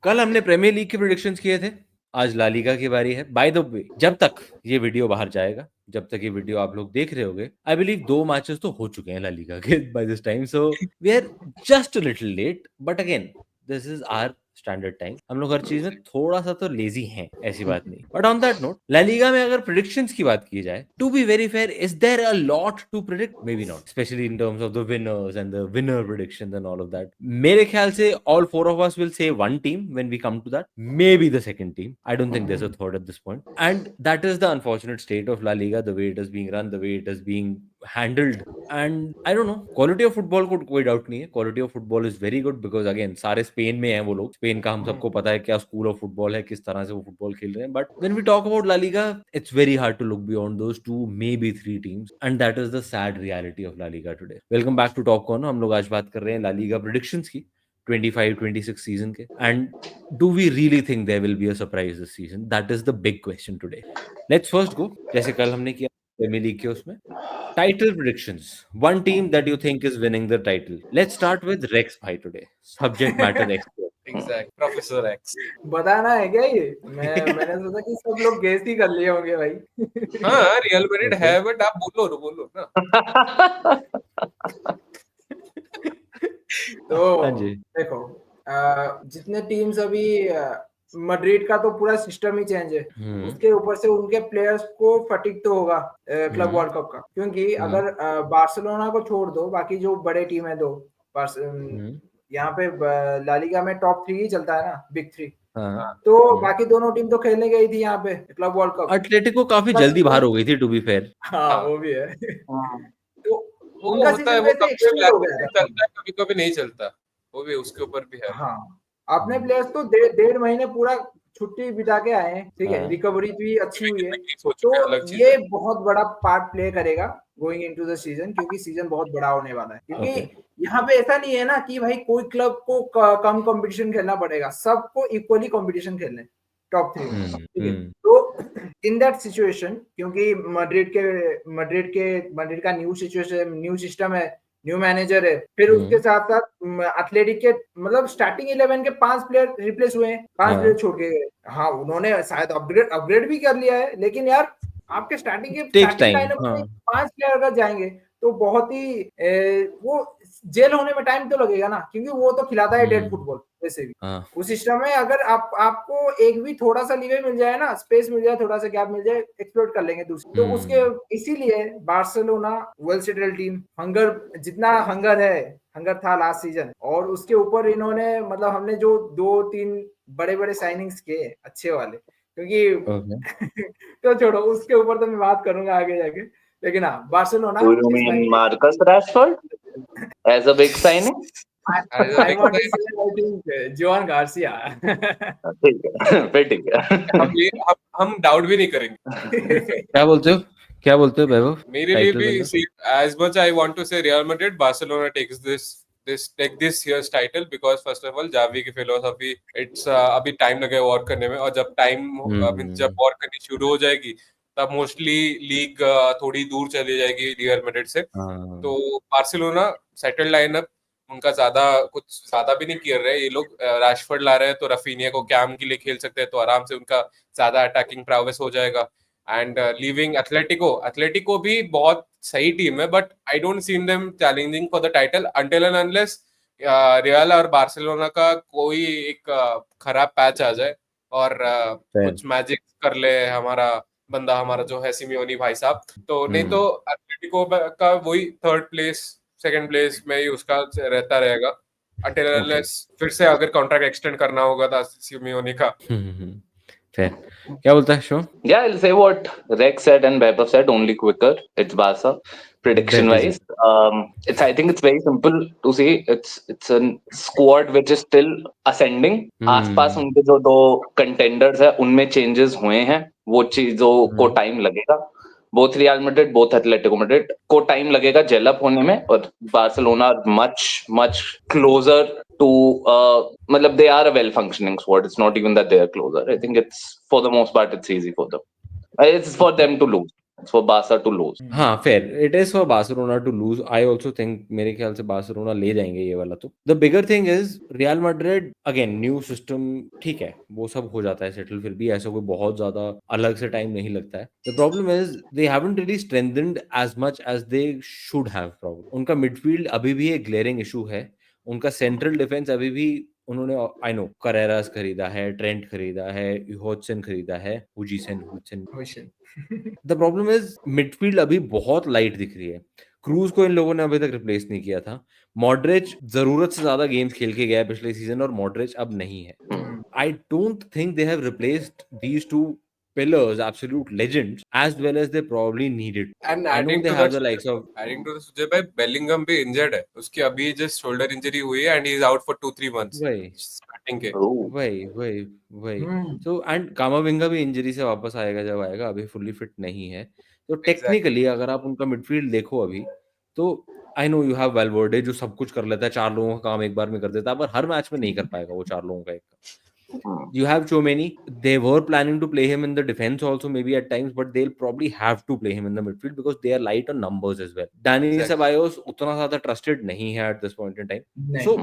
कल हमने premiere league के प्रेडिक्शंस किए थे, आज ला लीगा की बारी है। बाय द वे, जब तक ये वीडियो बाहर जाएगा, जब तक ये वीडियो आप लोग देख रहे होगे, आई बिलीव 2 मैचेस तो हो चुके हैं ला लीगा के by this time, so we are just a little late, but again this is our standard time. हम लोग हर चीज में थोड़ा सा तो लेजी हैं, ऐसी बात नहीं। But on that note, La Liga में अगर प्रेडिक्शंस की बात की जाए, to be very fair, is there a lot to predict? Maybe not, specially in terms of the winners and the winner predictions and all of that. मेरे ख्याल से all four of us will say one team when we come to that, maybe the second team. I don't think there's a third at this point, and that is the unfortunate state of La Liga, the way it is being run, the way it is being handled. And I don't know, quality of football को कोई doubt नहीं है, quality of football is very good because again सारे Spain में हैं वो लोग, Spain का हम सबको पता है क्या स्कूल ऑफ फुटबॉल है, किस तरह से वो फुटबॉल खेल रहे हैं। But when we talk about La Liga, it's very hard to look beyond those two, maybe three teams, and that is the sad reality of La Liga today. Welcome back to Top Corner। हम लोग आज बात कर रहे हैं La Liga predictions की 25-26 season के, and do we really think there will be a surprise this season? That is the big question today. Let's first go, जैसे कल हमने किया प्रीमियर लीग के उसमें, title predictions, one team that you think is winning the title. Let's start with Rex भाई today, subject matter expert. Exact, professor X. बताना है क्या ये? मैंने सोचा कि सब लोग गेस ही कर लिए होंगे भाई। हाँ, रियल मैड्रिड है, बट आप बोलो ना। तो हाँ जी, देखो, जितने टीम्स अभी, मैड्रिड का तो पूरा सिस्टम ही चेंज है, उसके ऊपर से उनके प्लेयर्स को फटीग तो होगा क्लब वर्ल्ड कप का, क्योंकि अगर बार्सिलोना को छोड़ दो, बाकी जो बड़े टीम है दो, यहाँ पे ला लीगा में टॉप 3 ही चलता है ना, बिग 3। तो बाकी दोनों टीम तो खेलने गई थी यहाँ पे क्लब वर्ल्ड कप। एटलेटिको काफी जल्दी बाहर हो गई थी, टू बी फेयर। हाँ, वो भी है। तो वो उनका होता है, सीजन वो वैसे एक्सटेंड हो गया था, चलता है, कभी कभी नहीं चलता, वो भी उसके ऊपर भी है। हाँ, अपने प्लेयर्स तो 1.5 महीने पूरा छुट्टी बिता के आए हैं, ठीक है, रिकवरी भी अच्छी हुई है, तो ये बहुत बड़ा पार्ट प्ले करेगा गोइंग इनटू द सीजन, क्योंकि सीजन बहुत बड़ा होने वाला है। क्योंकि यहाँ पे ऐसा नहीं है ना कि भाई कोई क्लब को कम कंपटीशन खेलना पड़ेगा, सबको इक्वली कंपटीशन खेलने टॉप 3 में, ठीक है। तो इन दैट सिचुएशन, क्योंकि मैड्रिड का न्यू सिचुएशन, न्यू सिस्टम है, न्यू मैनेजर है, फिर उसके साथ साथ एथलेटिक के मतलब स्टार्टिंग 11 के 5 प्लेयर रिप्लेस हुए हैं, 5 प्लेयर छोड़ के गए। हाँ, उन्होंने शायद अपग्रेड भी कर लिया है, लेकिन यार आपके स्टार्टिंग लाइनअप में 5 प्लेयर अगर जाएंगे तो बहुत ही वो जेल होने में टाइम तो लगेगा ना, क्योंकि वो तो खिलाता है डेड फुटबॉल वैसे भी। उस सिस्टम में अगर आपको एक भी थोड़ा सा लीवे मिल जाए ना, स्पेस मिल जाए, थोड़ा सा गैप मिल जाए, एक्सप्लोर कर लेंगे दूसरी। तो उसके इसीलिए बार्सिलोना वेल सेटल्ड टीम, जितना हंगर था लास्ट सीजन, और उसके ऊपर इन्होंने मतलब हमने जो 2-3 बड़े साइनिंग्स किए अच्छे वाले, क्योंकि तो छोड़ो, उसके ऊपर तो मैं बात करूंगा आगे जाके, लेकिन हाँ, Barcelona. You mean Marcus Rashford as a big signing? I want to say, I think Joan Garcia. ठीक है। हम डाउट भी नहीं करेंगे। क्या बोलते हो वैभव? मेरे लिए भी as much I want to say Real Madrid, Barcelona takes this year's title, because first of all Xavi की फिलोसफी, it's अभी टाइम लगेगा वॉर करने में, और जब वॉर करनी शुरू हो जाएगी तब मोस्टली लीग थोड़ी दूर चली जाएगी रियल मैड्रिड से। तो बार्सिलोना सेटल्ड लाइनअप, उनका ज्यादा भी नहीं कर रहे ये लोग। रैशफोर्ड ला रहे हैं तो रफीनिया को कैम के लिए खेल सकते हैं, तो आराम से उनका ज्यादा अटैकिंग प्रावेस हो जाएगा। एंड लीविंग एथलेटिको भी बहुत सही टीम है, but I don't see them challenging for the title until and unless real और बार्सिलोना का कोई एक खराब पैच आ जाए और कुछ मैजिक कर ले हमारा जो है सिमियोनी भाई साहब। तो नहीं तो एथलेटिको का वही थर्ड प्लेस सेकंड प्लेस में ही उसका रहता रहेगा until unless फिर से अगर कॉन्ट्रैक्ट एक्सटेंड करना होगा था सिमियोनी का। क्या बोलता है show? Yeah, I'll say what Rex said and Vaibhav said, only quicker. It's Barca. Prediction wise, I think it's very simple to see. It's a squad which is still ascending. आसपास उनके जो 2 contenders है उनमें changes हुए हैं, वो चीजों को टाइम लगेगा। Both real Madrid, both Atletico Madrid को टाइम लगेगा जेल अप होने में, और बार्सिलोना मच क्लोजर टू मतलब they are a well functioning squad. It's not even that they are closer. I think it's for the most part it's easy for them. It's for them to lose. It's for Barca to lose. हाँ fair, it is for Barcelona to lose. I also think मेरे ख्याल से Barcelona ले जाएंगे ये वाला तो. The bigger thing is Real Madrid again new system ठीक है वो सब हो जाता है सेटल फिर भी ऐसा कोई बहुत ज्यादा अलग से टाइम नहीं लगता है. The problem is they haven't really strengthened as much as they should have probably. उनका midfield अभी भी एक glaring issue है. उनका सेंट्रल डिफेंस अभी भी उन्होंने आई नो करेरास खरीदा है, ट्रेंट खरीदा है, ह्यूजसन खरीदा है, हुजिसन. द प्रॉब्लम इज मिडफील्ड अभी बहुत लाइट दिख रही है. क्रूज को इन लोगों ने अभी तक रिप्लेस नहीं किया था. मॉडरिच जरूरत से ज्यादा गेम्स खेल के गया पिछले सीजन और मॉडरिच अब नहीं है. I don't think they have replaced these two pillars, absolute legends, as well as they probably needed. And I know adding they to have that, the likes of adding to this, Sujay bhai, Bellingham भी injured है. उसकी अभी just shoulder injury हुई है and he is out for 2-3 months. वही Starting के. Oh. वही so and कामाविंगा भी इंजरी से वापस आएगा जब आएगा, अभी फुल्ली फिट नहीं है. तो टेक्निकली अगर आप उनका मिडफील्ड देखो अभी तो I know you have Valverde जो सब कुछ कर लेता है, 4 लोगों का काम एक बार में कर देता है, पर हर मैच में नहीं कर पाएगा वो 4 लोगों का एक. You have Tchouameni. They were planning to play him in the defense also maybe at times, but they'll probably have to play him in the midfield because they are light on numbers as well. Dani Ceballos उतना ज़्यादा trusted नहीं है at this point in time. So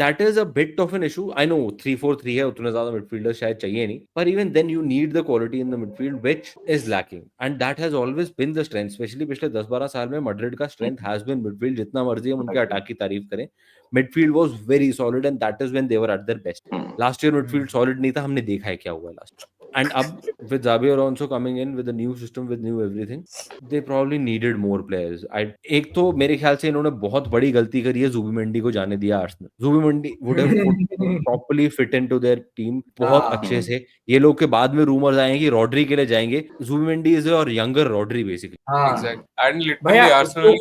that is a bit of an issue. I know 3-4-3 है, उतने ज़्यादा midfielders शायद चाहिए नहीं, but even then you need the quality in the midfield which is lacking, and that has always been the strength. Especially पिछले 10-12 साल में Madrid का strength has been midfield. जितना मर्जी हम उनके अटैक की तारीफ करें, midfield was very solid and that is when they were at their best. Last year midfield solid नहीं था, हमने देखा है क्या हुआ last. And अब with Xabi Alonso coming in with a new system with new everything, they probably needed more players. एक तो मेरे ख्याल से इन्होंने बहुत बड़ी गलती करी है ज़ुबिमेंडी को जाने दिया Arsenal. Zubimendi would have properly fit into their team बहुत अच्छे से. ये लोग के बाद में रूमर्स आए हैं कि रॉड्री के लिए जाएंगे. ज़ुबिमेंडी इज और younger Rodri basically. Exactly. And literally Arsenal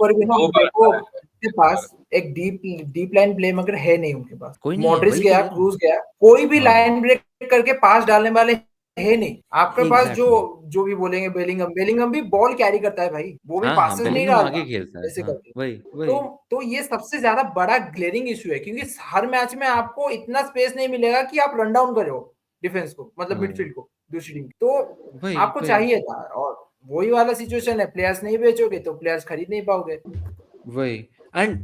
के पास एक डीप लाइन प्ले मगर है नहीं उनके पास. कोई नहीं, मॉड्रिच वही गया, तो है. क्रूज गया, कोई भी लाइन ब्रेक करके पास डालने वाले है नहीं आपके पास. जो भी बोलेंगे बेलिंगम भी बॉल कैरी करता है भाई, वो भी पासेस नहीं डालता, आगे खेलता है. ऐसे करके. वही तो ये सबसे ज्यादा बड़ा ग्लेरिंग इशू है क्योंकि हर मैच में आपको इतना स्पेस नहीं मिलेगा कि आप रन डाउन करो डिफेंस को, मतलब मिडफील्ड को दूसरी टीम. तो आपको चाहिए था, और वही वाला सिचुएशन है. प्लेयर्स नहीं बेचोगे तो प्लेयर्स खरीद नहीं पाओगे. वही. And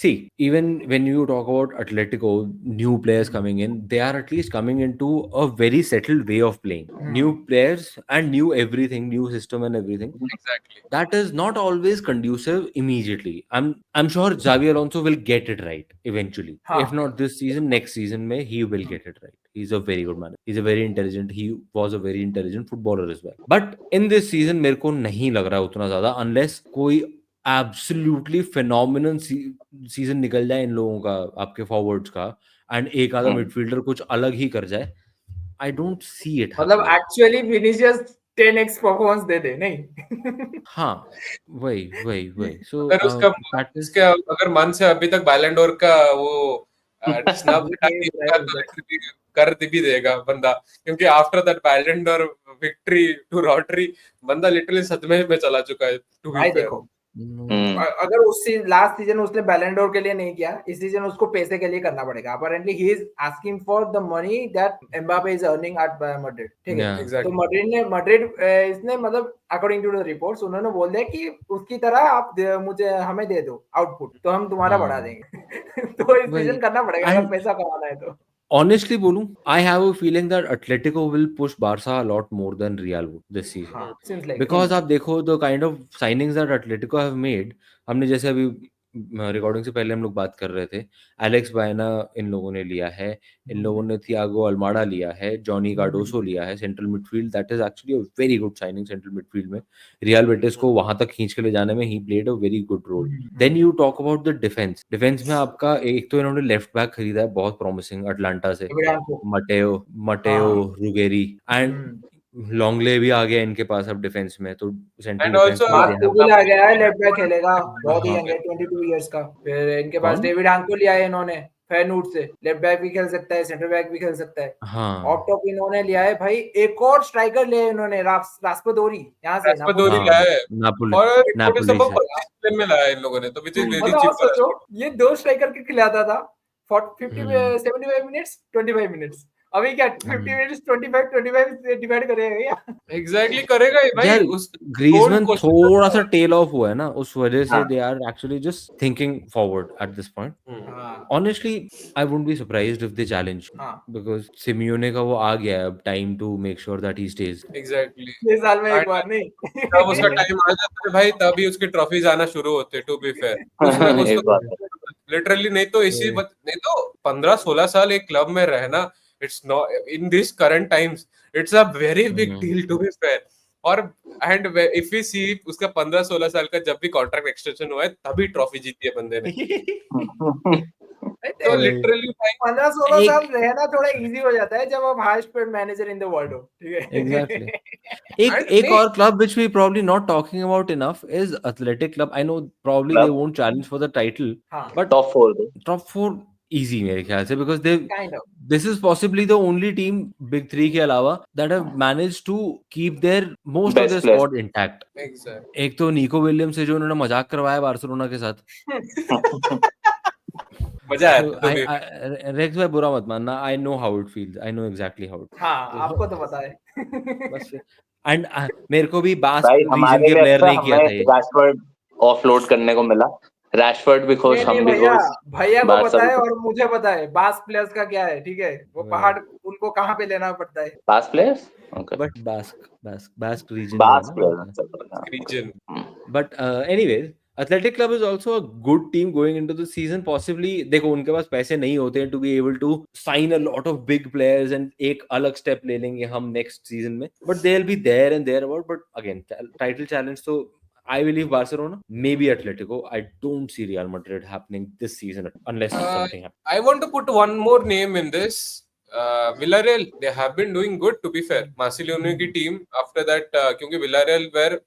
see, even when you talk about Atletico, new players coming in, they are at least coming into a very settled way of playing. New players and new everything, new system and everything. Exactly. That is not always conducive immediately. I'm sure Xabi Alonso will get it right eventually. If not this season, next season में he will get it right. He's a very good man. He's a very intelligent. He was a very intelligent footballer as well. But in this season मेरे को नहीं लग रहा उतना ज़्यादा, unless कोई absolutely phenomenal season निकल जाए इन लोगों का, आपके फॉरवर्ड्स का, एंड एक आधा मिडफील्डर कुछ अलग ही कर जाए. I don't see it. मतलब एक्चुअली विनीसियस 10x परफॉर्मेंस दे दे नहीं. हाँ वही. सो अगर मन से अभी तक बैलन डोर का वो स्नब कर भी देगा बंदा, क्योंकि after that Ballon d'Or victory to Rodri बंदा लिटरली सदमे में चला चुका है. भाई देखो, अगर उससे लास्ट सीजन उसने बैलन डोर के लिए नहीं किया, इस सीजन उसको पैसे के लिए करना पड़ेगा. Apparently he is asking for the money that Mbappe is earning eight Madrid. ठीक है. तो मैड्रिड इसने मतलब अकॉर्डिंग टू द रिपोर्ट्स उन्होंने बोल दिया कि उसकी तरह आप मुझे हमें दे दो आउटपुट, तो हम तुम्हारा बढ़ा देंगे. तो इस सीजन करना पड़ेगा अगर पैसा कमाना है तो. Honestly बोलूं, I have a feeling that Atletico will push Barca a lot more than Real would this season. Seems like Because आप देखो the kind of signings that Atletico have made, हमने जैसे अभी रिकॉर्डिंग से पहले हम लोग बात कर रहे थे, एलेक्स बायना इन लोगों ने लिया है, इन लोगों ने थियागो अल्माडा लिया है, जॉनी कार्डोसो लिया है, central midfield. That is actually a very good signing central midfield में. रियल बेटिस को वहां तक खींच के ले जाने में ही played a very good role. Then you talk about the defence में आपका एक तो इन्होंने लेफ्ट बैक खरीदा है बहुत प्रॉमिसिंग अटलांटा से, मटेओ रुगेरी, एंड लॉन्गले भी आ गया इनके पास अब डिफेंस में. तो सेंट्रल डिफेंस में आ गया है, लेफ्ट बैक खेलेगा, बहुत ही यंग है, 22 इयर्स का. फिर इनके पास डेविड आंको लिया है इन्होंने फेनूट से, लेफ्ट बैक भी खेल सकता है, सेंटर बैक भी खेल सकता है. ऑफ टॉप इन्होंने लिया है भाई, एक और स्ट्राइकर लिया है इन्होंने, रास्पादोरी, यहां से रास्पादोरी लाया है, नापोली में लाया है इन लोगों ने. तो विच इज वेरी चीप. सोचो ये दो स्ट्राइकर के खिलाता था 75 मिनट्स 25 मिनट्स, अभी क्या 50 मिनट्स 25 से डिवाइड करेगा क्या? एग्जैक्टली करेगा ही भाई। यार उस ग्रीजमैन question थोड़ा सा टेल ऑफ हुआ है ना, उस वजह से हाँ। They are actually just thinking forward at this point. हाँ Honestly, I wouldn't be surprised if they challenge हाँ because Simeone का वो आ गया है अब time to make sure that he stays. Exactly 6 साल में एक And बार नहीं। जब उसका टाइम आ जाता है भाई तभी उसके ट्रॉफीज आना शुरू होते हैं, टू बी फेयर। कुछ ना कुछ ये तो बात है। लिटरली, नहीं तो नहीं तो 15-16 साल एक क्लब में रहना, it's not in this current times, it's a very big deal to be fair. और एंड इफ वी सी उसका 15-16 साल का जब भी कॉन्ट्रैक्ट एक्सटेंशन हुआ है तभी ट्रॉफी जीती है बंदे ने। तो लिटरली भाई 15-16 एक साल रहना थोड़ा इजी हो जाता है जब आप highest paid manager in the world हो, ठीक है? exactly. And एक नहीं, और club which we probably not talking about enough is Athletic Club. I know probably they Club won't challenge for the title, हाँ but top 4 दो। top four easy मेरे ख्याल से because they kind of this is possibly the only team big three के अलावा that have managed to keep their most of Best their players। squad intact. exactly. एक तो Nico Williams से जो उन्होंने मजाक करवाया बार्सिलोना के साथ। मजा आया So था तुम्हें। रेक्स भाई बुरा मत मानना, I know how it feels, I know exactly how it हाँ feels. आपको तो पता है। बस एंड मेरे को भी बास्क भाई रीजन हमारे के लिए प्लेयर अच्छा नहीं किया हमें था ये। रैशफोर्ड ऑफलोड करने को मिला। रैशफोर्ड भी खुश, नहीं हम नहीं भी भैया, खुश। भैया को बारसा पता भी है खुश। और मुझे पता है बास्क प्लेयर्स का क्या है, ठीक है? वो वही। पहाड़ उनको कहाँ पे लेना पड़ता है। पास players okay. But Basque region जो है बास ना players region. But anyways athletic club is also a good team going into the season. Possibly देखो उनके पास पैसे नहीं होते हैं to be able to sign a lot of big players and एक अलग स्टेप ले लेंगे हम नेक्स्ट सीजन में, but they will be there and there about. But again title challenge तो I believe Barcelona, maybe Atletico. I don't see Real Madrid happening this season unless something happens. I want to put one more name in this. Villarreal, they have been doing good to be fair. Marcelino की team after that, क्योंकि Villarreal were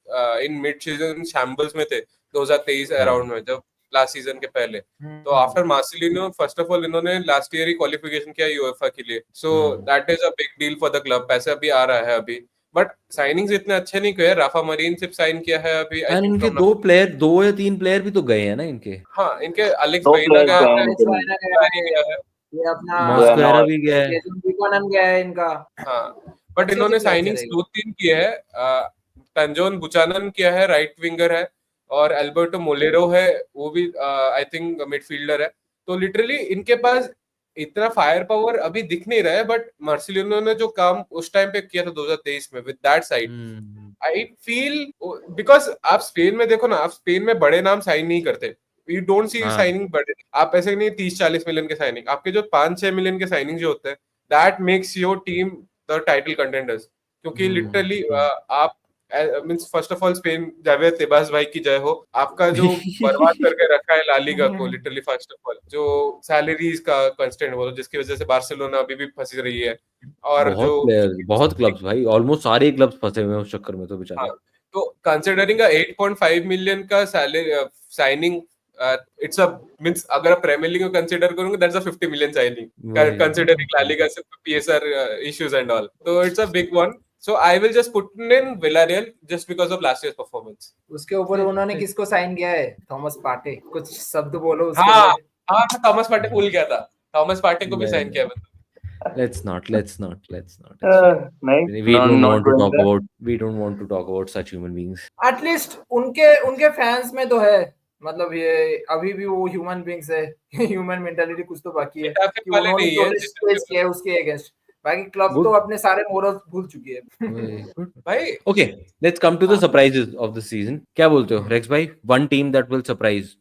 in mid season shambles में थे 2023 around में, जब last season के पहले। तो after मार्सिलिनो first of all इन्होंने लास्ट ईयर ही क्वालिफिकेशन किया यूएफए के लिए, so that is a big deal for the club. पैसे अभी आ रहा है अभी, बट साइनिंग्स इतने अच्छे नहीं किए। राफा मरीन सिर्फ साइन किया है अभी, आई And थिंक इनके दो या तीन प्लेयर भी तो गए हैं ना इनके। हाँ इनके अलेक्स 2 बाइना प्लेयर्स गया गए है, हैं इनके लिए। बाइना गया है, ये अपना मॉस्क्वेरा भी गया है। जेसन बुchanan गया है इनका। हाँ बट अच्छे इन्होंने अच्छे players साइनिंग्स चले गए। 2-3 किए हैं। तंजोन बुचानन किया है, राइट विंगर है, और एल्बर्टो मोलेरो है, वो भी आई थिंक मिडफील्डर है। तो लिटरली इनके पास इतना फायर पावर अभी दिख नहीं रहा है, बट मार्सिलिनो ने जो काम उस टाइम पे किया था 2023 में with that side, I feel, because आप स्पेन में देखो ना, आप स्पेन में बड़े नाम साइन नहीं करते, यू डोंट सी साइनिंग बड़े। आप ऐसे नहीं 30-40 मिलियन के साइनिंग, आपके जो 5-6 मिलियन के साइनिंग जो होते हैं, that makes your team the title contenders. क्योंकि लिटरली आप means first of all Spain, Javier Tebas भाई की जय हो, आपका जो बर्बाद करके रखा है ला लीगा को, लिटरली फर्स्ट ऑफ ऑल जो सैलरीज का कंस्टेंट वो, जिसकी वजह से बार्सिलोना अभी भी फंसी रही है, और बहुत जो प्लेयर्स, बहुत क्लब्स भाई, ऑलमोस्ट सारे क्लब्स फंसे हुए हैं उस चक्कर में तो बेचारे। हाँ, तो कंसिडरिंग 8.5 मिलियन का salary signing, it's a means अगर आप प्रीमियर लीग को कंसीडर करोगे that's a 50 million signing considering La Liga से पीएसआर इश्यूज एंड ऑल, तो it's a big one. So I will just put in Villarreal just because of last year's performance. उसके ऊपर उन्होंने किसको sign किया है? Thomas Partey. कुछ शब्द बोलो उसके हाँ लिए। हाँ, थॉमस पार्टे भूल गया था, थॉमस पार्टे को भी साइन किया है। Let's not. नहीं, We don't not want to going talk there। about. We don't want to talk about such human beings. At least उनके फैंस में तो है, मतलब ये अभी भी वो ह्यूमन बीइंग्स है, ह्यूमन मेंटालिटी कुछ तो बाकी है Getafe कि वाले उन्होंने नहीं है, प्रोटेस्ट पेश किया है उसके अगेंस्ट। बाकी क्लब Good. तो अपने सारे मोरल्स भूल चुकी है। Good. भाई। Okay, let's come to the surprises of the season. क्या बोलते हो रेक्स भाई? One team that will surprise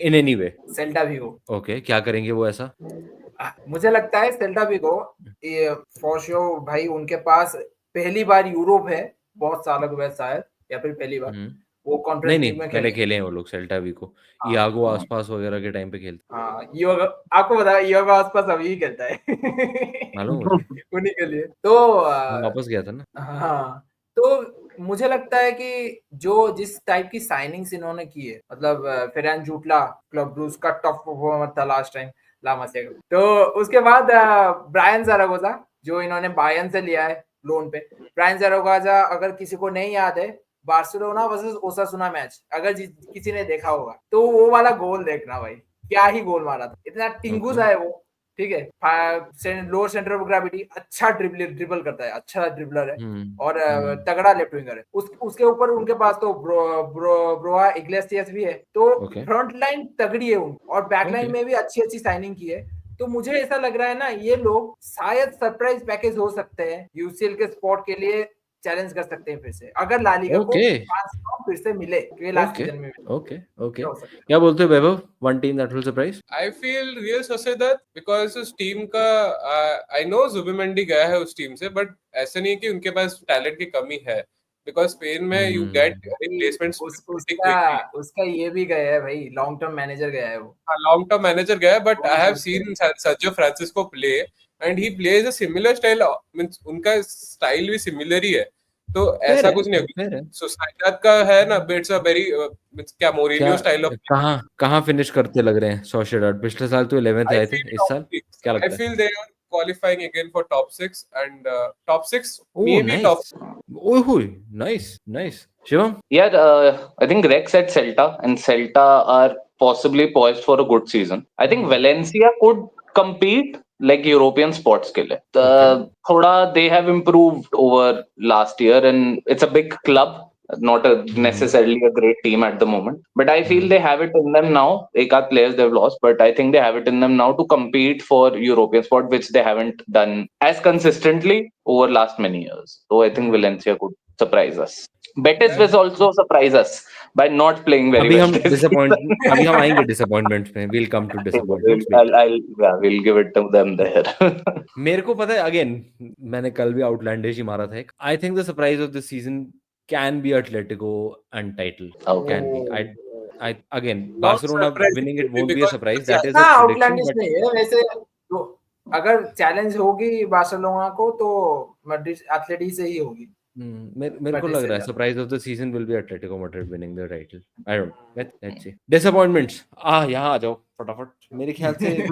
in any way. Celta Vigo. Okay, क्या करेंगे वो ऐसा? मुझे लगता है सेल्टा विगो ये फॉर श्योर भाई, उनके पास पहली बार यूरोप है बहुत सालों के बाद शायद, या फिर पहली बार वो कॉन्फ्रेंस लीग नहीं में पहले खेले। खेले हैं वो लोग सेल्टा विगो, हाँ। यागो आसपास वगैरह के टाइम पे खेलते। हाँ आपको पता है योगा आसपास अभी ही खेलता है मालूम मुझे, उन्हीं के लिए तो वापस गया था ना। हाँ, तो मुझे लगता है कि जो जिस टाइप की साइनिंग्स इन्होंने की है, मतलब फेरान जूटला क्लब ब्रूज का टॉप परफॉर्मर था लास्ट टाइम ला मसिया का, तो उसके बाद ब्रायन ज़रागोजा जो इन्होंने बायर्न से लिया है लोन पे। ब्रायन ज़रागोजा अगर किसी को नहीं याद है, बार्सिलोना वर्सेस ओसासुना मैच अगर किसी ने देखा होगा तो वो वाला गोल देखना भाई, क्या ही गोल मारा था, इतना टिंगू सा है वो, ठीक है, लोअर सेंटर ऑफ ग्रेविटी, अच्छा ड्रिबल करता है, अच्छा ड्रिबलर है और तगड़ा लेफ्ट विंगर है। उसके ऊपर उनके पास तो ब्रोआ इग्लेसियस भी है, तो Okay. फ्रंट लाइन तगड़ी है और बैक लाइन Okay. में भी अच्छी अच्छी साइनिंग की है। तो मुझे ऐसा लग रहा है ना, ये लोग शायद सरप्राइज पैकेज हो सकते हैं, यूसीएल के स्पॉट के लिए चैलेंज कर सकते हैं फिर से, अगर लालिगा को Okay. चांस फिर से मिले, क्योंकि लास्ट Okay. सीजन में Okay. Okay. हो सकता है। क्या बोलते हो वैभव? One team that will surprise? I feel Real Sociedad because उस टीम का I know जुबिमेंडी गया है उस टीम से, बट ऐसे नहीं कि उनके पास टैलेंट की कमी है, बिकॉज स्पेन में यू गेट रिप्लेसमेंट्स उसका ये भी गया है भाई, लॉन्ग टर्म मैनेजर गया है वो। लॉन्ग टर्म मैनेजर गया है, but I have seen Sergio Francisco play and he plays a similar style, means उनका स्टाइल भी सिमिलर ही है, तो ऐसा कुछ नहीं है। सोसाइटी का है ना, इट्स अ वेरी क्या मोरिनियो स्टाइल ऑफ, कहां फिनिश करते लग रहे हैं सोसिएडाड? पिछले साल तो 11th आए थे, इस साल क्या लगता है? I feel they are qualifying again for top 6 and top 6 Oh, maybe nice. top. Oh, nice. Shivam? Yeah, I think Rex at Celta, and Celta are possibly poised for a good season. I think Valencia could compete like European spots के लिए. थोड़ा they have improved over last year, and it's a big club, not necessarily a great team at the moment. But I feel they have it in them now. एक आध players they've lost, but I think they have it in them now to compete for European spot, which they haven't done as consistently over last many years. So I think Valencia could surprise us. Betis will also surprise us by not playing very well. अभी हम आएंगे disappointments में. We'll come to disappointments. We'll give it to them there. मेरे को पता है, again मैंने कल भी आउटलैंडिश ही मारा था एक. I think the surprise of this season can be Atletico untitled. Can be. I again Barcelona winning it won't be a surprise. That is a prediction. Outlandish नहीं है वैसे, तो अगर चैलेंज होगी बार्सिलोना को तो मैड्रिड एथलेटिक से ही होगी. मेरे को लग रहा है surprise of the season will be Atletico Madrid winning the title. I don't, let's see. Disappointments, यहाँ आ जाओ फटाफट. मेरे ख्याल से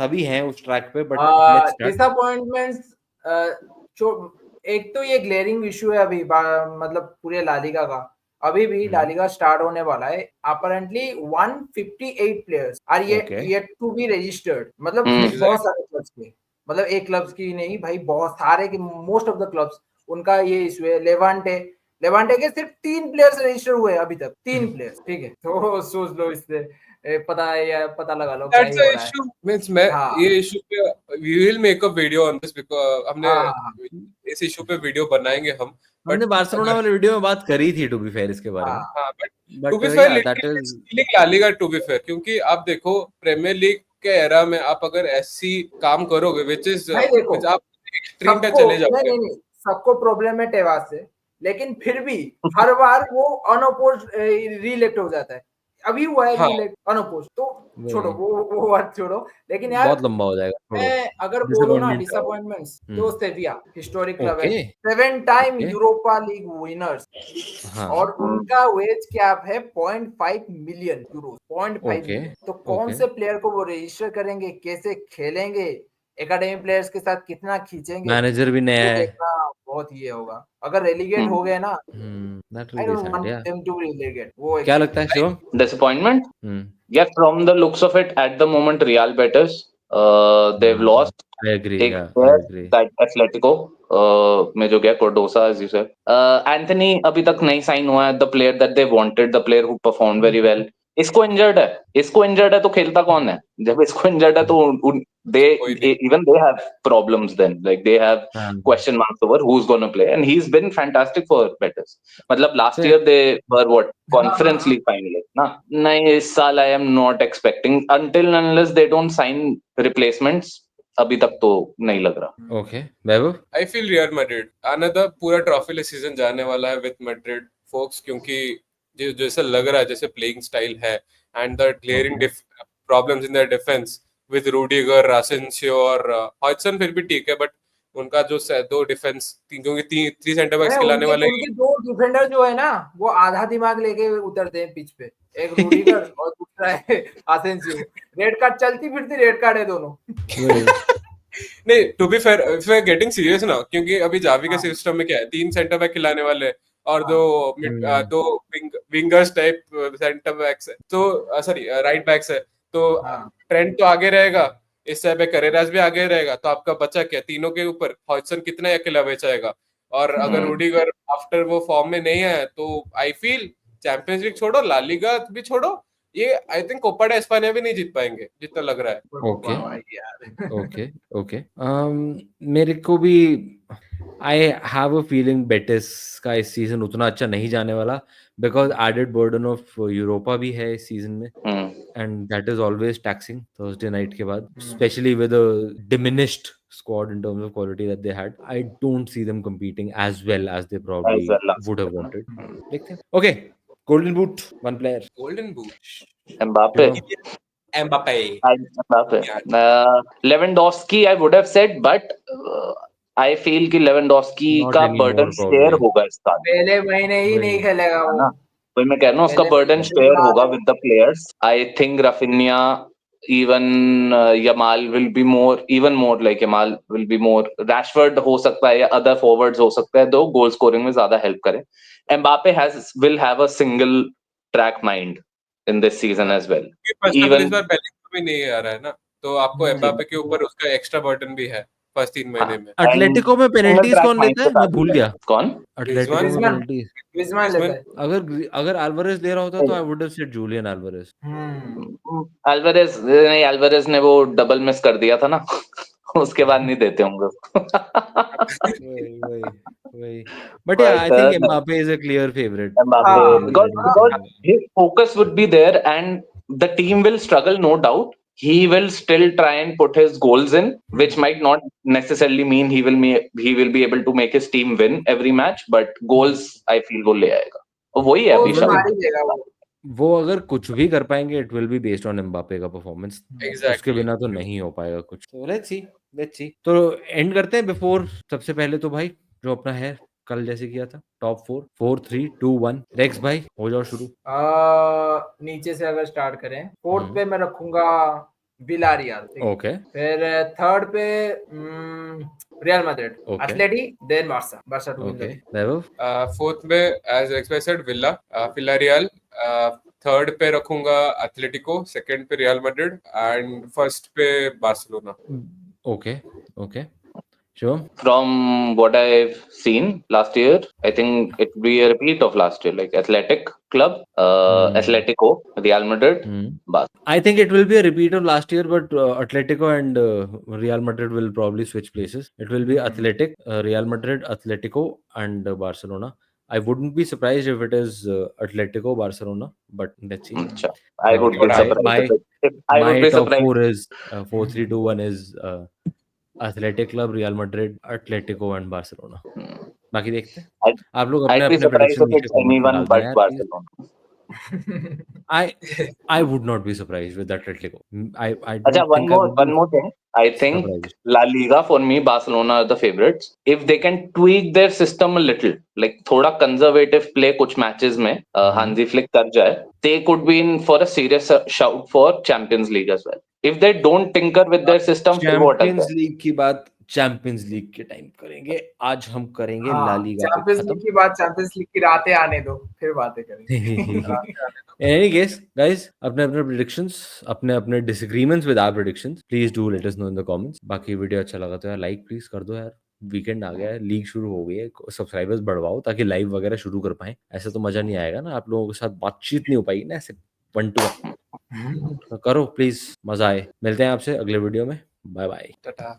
सभी हैं उस ट्रैक पे, बट लेट्स स्टार्ट. डिसअपॉइंटमेंट्स, एक तो ये ग्लेरिंग इशू है अभी, मतलब पूरे लालिगा का. अभी भी लालिगा स्टार्ट होने वाला है. Apparently 158 players are yet to be registered. मतलब बहुत सारे क्लब्स के, मतलब एक क्लब्स की नहीं भाई, बहुत सारे के, मोस्ट ऑफ द क्लब्स उनका ये इशू है. लेवांटे के सिर्फ 3 प्लेयर्स रजिस्टर हुए अभी तक, 3 प्लेयर्स. ठीक है, तो सोच लो इससे पता लगा लो क्या हो रहा है. मींस मैं ये इशू पे we will make a video on this, because हमने इस इशू पे वीडियो बनाएंगे हम. हमने बार्सिलोना वाले वीडियो में बात करी थी टू बी फेयर इसके बारे में. हां, but to be fair that is La Liga to be fair, क्योंकि आप देखो प्रीमियर लीग के एरा में आप अगर ऐसी काम करोगे व्हिच इज आप एक्सट्रीम पे चले जाओगे. नहीं, सबको प्रॉब्लम है टेवास से, लेकिन फिर भी हर बार वो अनअपोज्ड रीइलेक्ट हो जाता है. अभी हुआ है रीइलेक्ट अनअपोज्ड, तो छोड़ो वो बात छोड़ो. लेकिन यार बहुत लंबा हो जाएगा. मैं अगर बोलूं ना डिसअपॉइंटमेंट्स, तो सेविया हिस्टोरिक क्लब है, 7 टाइम यूरोपा लीग विनर्स, और उनका वेज कैप है 0.5 मिलियन यूरो. 0.5 मिलियन. तो कौन से प्लेयर को वो रजिस्टर करेंगे, कैसे खेलेंगे, एकेडमी प्लेयर्स के साथ कितना खींचेंगे, मैनेजर भी नया है, बहुत ये होगा. अगर रेलीगेट हो गए ना, I don't want them to relegate. वो क्या लगता है Shivam? Disappointment? Yeah, from the looks of it, at the moment, Real Betis, they've lost. I agree. That Atletico में जो गया Cordosa, as you said. Anthony अभी तक नहीं साइन हुआ है. The player that they wanted, the player who performed very well. इसको injured है तो खेलता कौन है? जब इसको इंजर्ड है तो even they have problems then, like they have question marks over who's going to play, and he's been fantastic for Betis. मतलब last year they were what, Conference League finalists ना. नहीं, इस साल I am not expecting until unless they don't sign replacements. अभी तक तो नहीं लग रहा. Okay, Vaibhav? I feel Real Madrid another पूरा ट्रॉफी सीजन जाने वाला है with Madrid folks, क्योंकि जैसे लग रहा है जैसे प्लेइंग स्टाइल है, and the clearing problems in their defence with Rudiger, Asencio और हॉयसन फिर भी ठीक है, बट उनका जो दो डिफेंस, क्योंकि 3 सेंटर बैक्स खिलाने वाले, उनके 2 डिफेंडर जो है ना, वो आधा दिमाग लेके उतरते हैं पिच पे. एक रूडिगर और दूसरा है आसेंसियो. रेड कार्ड चलती फिरती रेड कार्ड है दोनों. नहीं, to be fair, if we are getting serious ना, क्योंकि अभी जावी के सिस्टम में क्या है, 3 सेंटर बैक खिलाने वाले और दो विंगर्स टाइप सेंटर बैक्स है, तो सॉरी राइट बैक्स है. तो ट्रेंड तो आगे रहेगा, इस पे करेरास भी आगे रहेगा, तो आपका बचा क्या तीनों के ऊपर? हॉजसन कितना अकेला बचाएगा? और अगर रूडिगर आफ्टर वो फॉर्म में नहीं है, तो आई फील चैंपियंस लीग छोड़ो, ला लीगा भी छोड़ो, ये आई थिंक कोपा डे एस्पानिया भी नहीं जीत पाएंगे जितना लग रहा है। ओके वाह भाई यार। ओके ओके मेरे को भी I have a feeling Betis का इस सीजन उतना अच्छा नहीं जाने वाला, because added burden of Europa भी है इस सीजन में, and that is always taxing Thursday night के बाद, especially with a diminished squad in terms of quality that they had. I don't see them competing as well as they probably would have wanted. देखते हैं. Okay, Golden Boot, one player. Golden boot, Mbappe. Mbappe. Mbappe. Lewandowski, I would have said, but I feel कि Lewandowski Not का anymore, burden probably. share होगा इस साल, पहले महीने ही नहीं खेलेगा है वो। ना? वही मैं कह रहा हूँ, उसका पहले burden महीने share बाद- होगा with the players. I think Rafinha, even Yamal will be more, even more like Yamal will be more. Rashford हो सकता है या other forwards हो सकता है, दो goal scoring में ज्यादा help करे. Mbappe will have a single track mind in this season as well. First of all Even इस बार बेलिंगम भी नहीं आ रहा है ना, तो आपको एम्बापे के ऊपर उसका एक्स्ट्रा बर्डन भी है फर्स्ट 3 महीने में। Atletico में penalties track कौन लेता है? mindset मैं भूल गया. कौन? Atletico में Griezmann? penalties. ग्रिezmann लेता है। अगर Alvarez ले रहा होता तो I would have said Julian Alvarez. Alvarez नहीं, अल्वारेज ने वो डबल मिस कर दिया था ना उसके बाद नहीं देते होंगे उसको। वही. But yeah, I think Mbappe is a clear favorite. Mbappe, because his focus would be there and the team will struggle, no doubt. He will still try and put his goals in, which might not necessarily mean he will be able to make his team win every match, but goals I feel वो ले आएगा. और वही है वो अभी तो शायद. मार ही देगा वो। वो अगर कुछ भी कर पाएंगे it will be based on Mbappe का परफॉर्मेंस. Exactly. उसके बिना तो नहीं हो पाएगा कुछ. तो लेट्स सी. तो एंड करते हैं बिफोर. सबसे पहले तो भाई जो अपना है कल जैसे किया था, टॉप 4 3 2 1. रेक्स भाई हो जाओ शुरू. नीचे से अगर स्टार्ट करें, फोर्थ पे मैं रखूंगा विलारियल, ओके फिर थर्ड पे Real Madrid, Okay. Atleti, then Barca two okay. Vaibhav. Fourth में as expected Villa, Villarreal, third पे रखूंगा एथलेटिको, सेकंड पे रियल मैड्रिड एंड फर्स्ट पे Barcelona. Okay. Sure. From what I've seen last year, I think it will be a repeat of last year, like Athletic Club, Atletico, Real Madrid, Barca. I think it will be a repeat of last year, but Atletico and Real Madrid will probably switch places. It will be Athletic, Real Madrid, Atletico, and Barcelona. I wouldn't be surprised if it is Atletico, Barcelona, but let's see. Acha. I would be surprised. I would be My top surprised. 4 is 4-3-2-1 is Athletic Club, Real Madrid, Atletico, and Barcelona. बाकी देखते हैं. आप लोग अपने I'd be अपने surprised prediction if नीचे it's comment में anyone डाल दें but यार, please. Barcelona. I would not be surprised with Atletico. I Acha, don't think I would be one more thing. I think surprised. La Liga for me, Barcelona are the favorites. If they can tweak their system a little, like थोड़ा conservative play कुछ matches में Hansi Flick कर जाए, they could be in for a serious shout for Champions League as well. If they don't tinker with their system, फिर वो अटक champions जाए. League की बात चैंपियंस लीग के टाइम करेंगे. आज हम करेंगे ला लीगा पे चैंपियंस लीग खत्म. की बात, चैंपियंस लीग की रातें आने दो, फिर बातें करेंगे। In any case, guys, अपने अपने predictions, अपने अपने disagreements with our predictions, please do let us know in the comments. बाकी वीडियो अच्छा लगा तो यार लाइक प्लीज कर दो यार. वीकेंड आ गया है, लीग शुरू हो गई है, सब्सक्राइबर्स बढ़वाओ ताकि लाइव वगैरह शुरू कर पाए. ऐसे तो मजा नहीं आएगा ना, आप लोगों के साथ बातचीत नहीं हो पाएगी ना ऐसे 1 to 1. करो प्लीज, मजा आए. मिलते हैं आपसे अगले वीडियो में. Bye bye. टाटा।